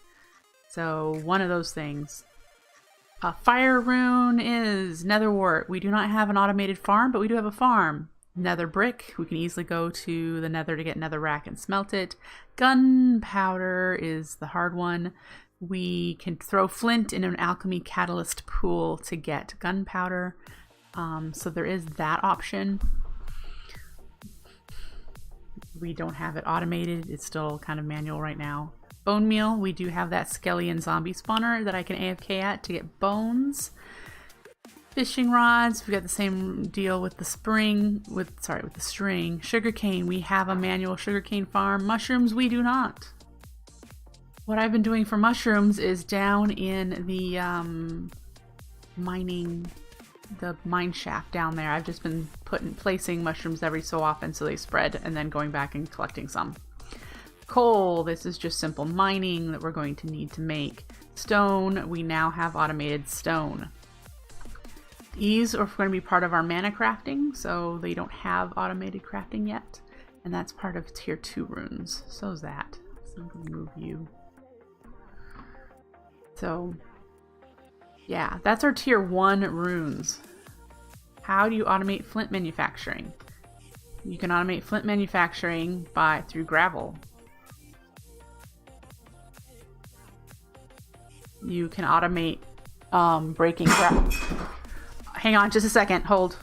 So one of those things. A fire rune is nether wart. We do not have an automated farm, but we do have a farm. Nether brick. We can easily go to the nether to get nether rack and smelt it. Gunpowder is the hard one. We can throw flint in an alchemy catalyst pool to get gunpowder. So there is that option. We don't have it automated. It's still kind of manual right now. Bone meal. We do have that skelly zombie spawner that I can AFK at to get bones. Fishing rods. We got the same deal with the with the string. Sugarcane. We have a manual sugarcane farm. Mushrooms. We do not. What I've been doing for mushrooms is down in the mine shaft down there. I've just been placing mushrooms every so often so they spread, and then going back and collecting some. Coal, this is just simple mining that we're going to need to make. Stone, we now have automated stone. These are going to be part of our mana crafting, so they don't have automated crafting yet. And that's part of tier 2 runes. So is that. So I'm going to move you. So, yeah, that's our tier 1 runes. How do you automate flint manufacturing? You can automate flint manufacturing through gravel. You can automate breaking gravel. Hang on just a second, hold.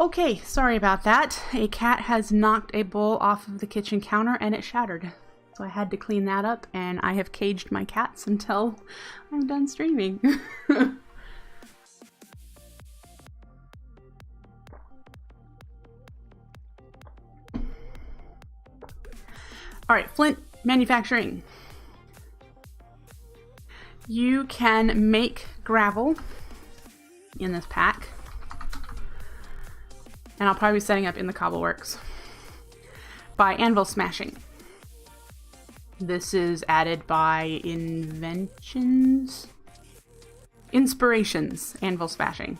Okay, sorry about that. A cat has knocked a bowl off of the kitchen counter and it shattered. So I had to clean that up, and I have caged my cats until I'm done streaming. Alright, flint manufacturing. You can make gravel in this pack. And I'll probably be setting up in the Cobbleworks by anvil smashing. This is added by inspirations, anvil smashing.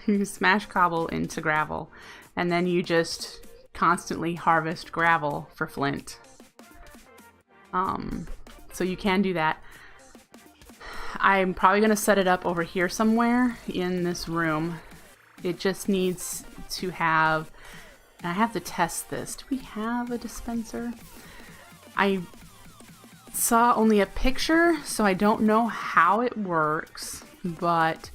You smash cobble into gravel, and then you just constantly harvest gravel for flint. So you can do that. I'm probably going to set it up over here somewhere in this room. It just needs to have, and I have to test this. Do we have a dispenser? I saw only a picture, so I don't know how it works, but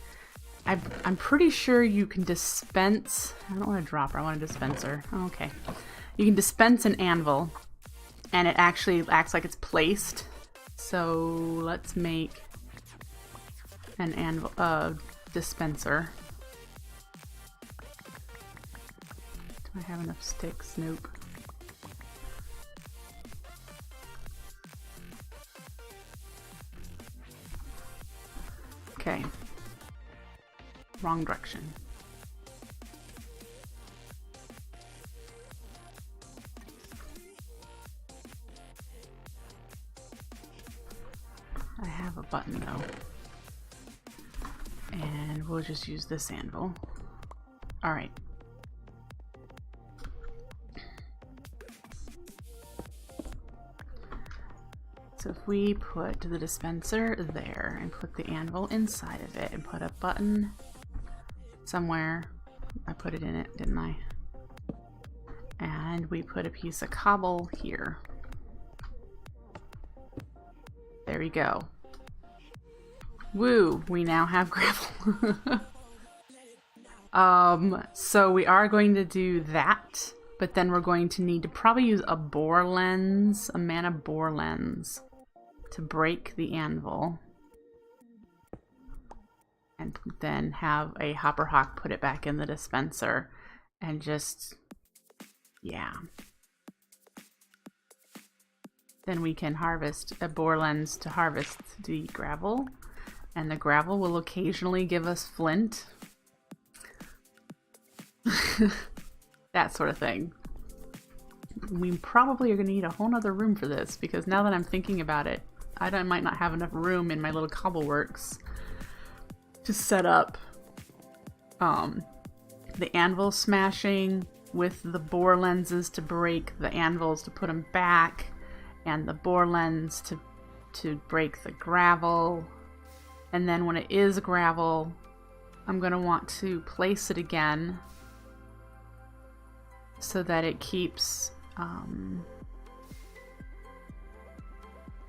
I'm pretty sure you can dispense. I don't want a dropper, I want a dispenser. Oh, okay. You can dispense an anvil, and it actually acts like it's placed. So let's make an anvil dispenser. I have enough sticks. Nope. Okay. Wrong direction. I have a button though. And we'll just use this anvil. Alright. So if we put the dispenser there and put the anvil inside of it and put a button somewhere, I put it in it, didn't I? And we put a piece of cobble here. There we go. Woo! We now have gravel. So we are going to do that, but then we're going to need to probably use a bore lens, a mana bore lens, to break the anvil. And then have a hopper hawk put it back in the dispenser and just, yeah. Then we can harvest a bore lens to harvest the gravel, and the gravel will occasionally give us flint. That sort of thing. We probably are going to need a whole nother room for this, because now that I'm thinking about it, I might not have enough room in my little Cobbleworks to set up the anvil smashing with the bore lenses to break the anvils to put them back, and the bore lens to break the gravel. And then when it is gravel, I'm going to want to place it again so that it keeps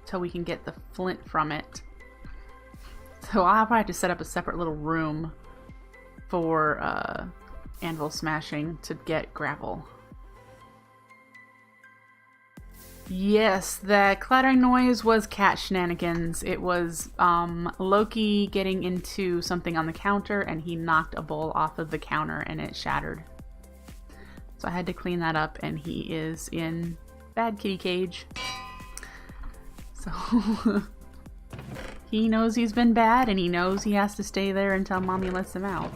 till we can get the flint from it. So I'll probably have to set up a separate little room for anvil smashing to get gravel. Yes, the clattering noise was cat shenanigans. It was Loki getting into something on the counter, and he knocked a bowl off of the counter and it shattered. So I had to clean that up, and he is in bad kitty cage. So he knows he's been bad, and he knows he has to stay there until mommy lets him out.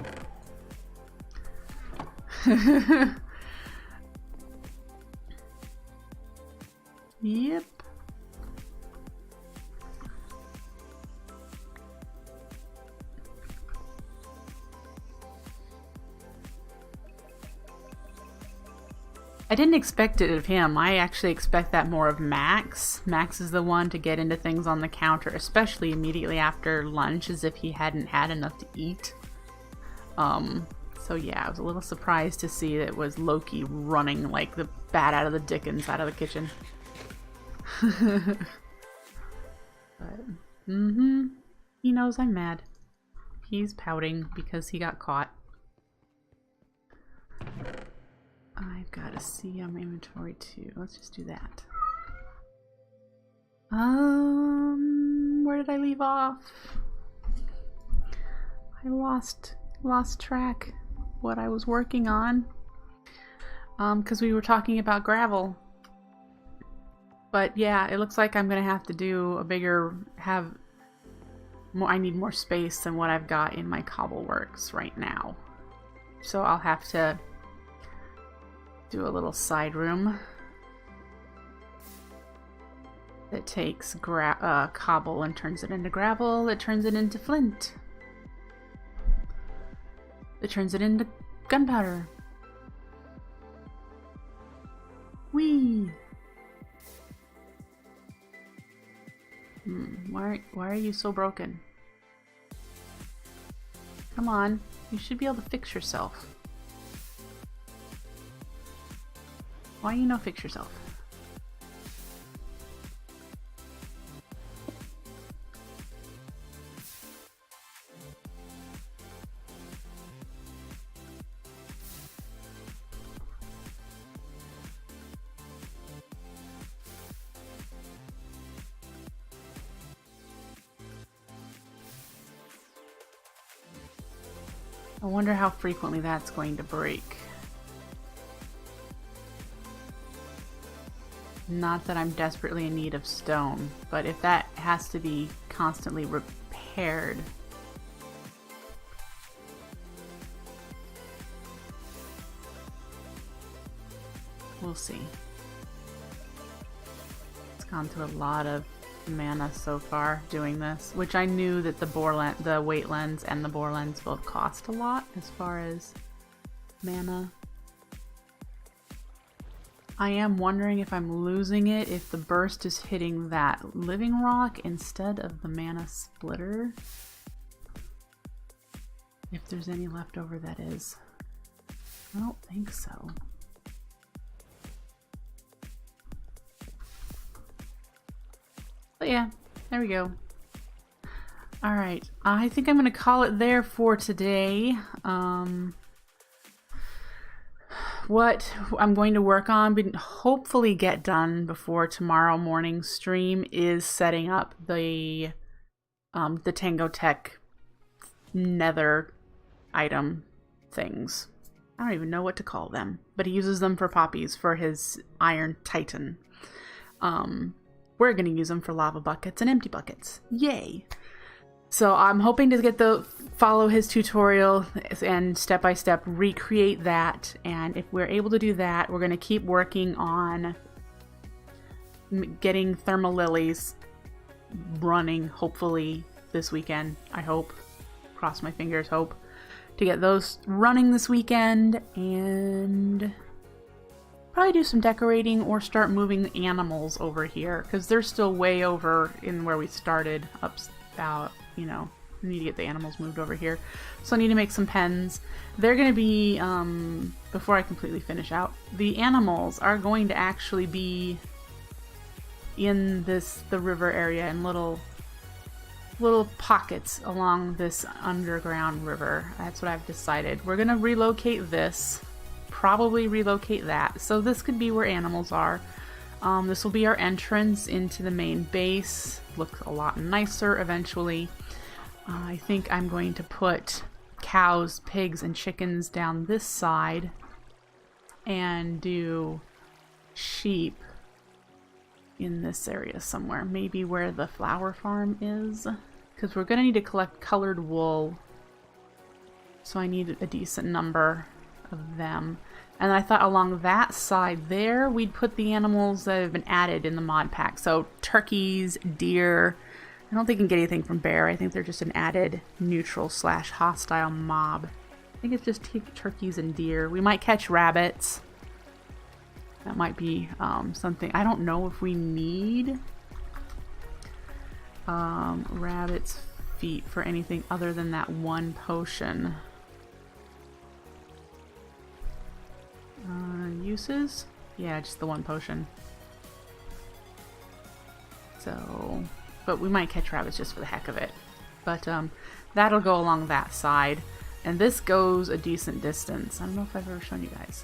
Yep. I didn't expect it of him. I actually expect that more of Max. Max is the one to get into things on the counter, especially immediately after lunch, as if he hadn't had enough to eat. So yeah, I was a little surprised to see that it was Loki running like the bat out of the Dickens out of the kitchen. But, he knows I'm mad. He's pouting because he got caught. I've got to see on my inventory too. Let's just do that. Where did I leave off? I lost track what I was working on. Because we were talking about gravel. But yeah, it looks like I'm gonna have to do a bigger, I need more space than what I've got in my Cobbleworks right now. So I'll have to do a little side room that takes cobble and turns it into gravel, that turns it into flint, that turns it into gunpowder. Whee! Why are you so broken? Come on, you should be able to fix yourself. Why you no fix yourself? I wonder how frequently that's going to break. Not that I'm desperately in need of stone, but if that has to be constantly repaired. We'll see. It's gone through a lot of mana so far doing this, which I knew that the weight lens and the bore lens both cost a lot as far as mana. I am wondering if I'm losing it if the burst is hitting that living rock instead of the mana splitter. If there's any left over, that is. I don't think so. But yeah, there we go. Alright, I think I'm going to call it there for today. What I'm going to work on, but hopefully get done before tomorrow morning's stream, is setting up the Tango Tech nether item things. I don't even know what to call them, but he uses them for poppies for his Iron Titan. We're going to use them for lava buckets and empty buckets. Yay! So I'm hoping to follow his tutorial and step by step recreate that. And if we're able to do that, we're going to keep working on getting thermal lilies running, hopefully this weekend. I hope. Cross my fingers, hope to get those running this weekend, and probably do some decorating or start moving the animals over here because they're still way over in where we started about. You know, I need to get the animals moved over here. So I need to make some pens. They're going to be, before I completely finish out, the animals are going to actually be in the river area in little pockets along this underground river. That's what I've decided. We're going to relocate this, probably relocate that. So this could be where animals are. This will be our entrance into the main base. Look a lot nicer eventually. I think I'm going to put cows, pigs, and chickens down this side and do sheep in this area somewhere. Maybe where the flower farm is, because we're going to need to collect colored wool. So I need a decent number of them. And I thought along that side there, we'd put the animals that have been added in the mod pack. So turkeys, deer. I don't think you can get anything from bear. I think they're just an added neutral/hostile mob. I think it's just turkeys and deer. We might catch rabbits. That might be something. I don't know if we need rabbit's feet for anything other than that one potion. Uses? Yeah, just the one potion. So, but we might catch rabbits just for the heck of it. But that'll go along that side. And this goes a decent distance. I don't know if I've ever shown you guys.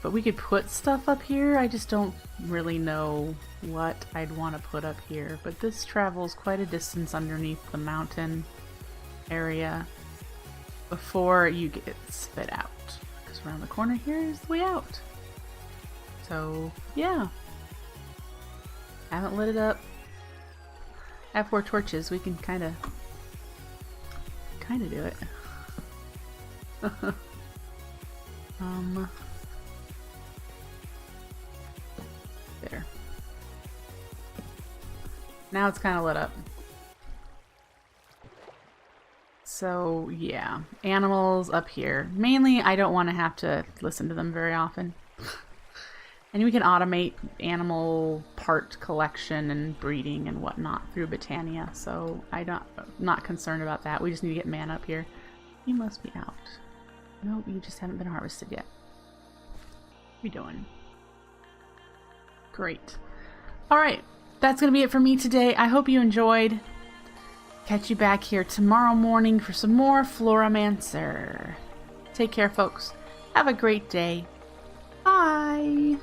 But we could put stuff up here. I just don't really know what I'd want to put up here. But this travels quite a distance underneath the mountain area before you get spit out. Because around the corner here is the way out. So, yeah. Haven't lit it up. I have 4 torches. We can kind of do it. There. Now it's kind of lit up. So, yeah. Animals up here. Mainly, I don't want to have to listen to them very often. And we can automate animal part collection and breeding and whatnot through Botania. So, I'm not concerned about that. We just need to get man up here. You must be out. Nope, you just haven't been harvested yet. What are you doing? Great. Alright, that's going to be it for me today. I hope you enjoyed. Catch you back here tomorrow morning for some more Floramancer. Take care, folks. Have a great day. Bye!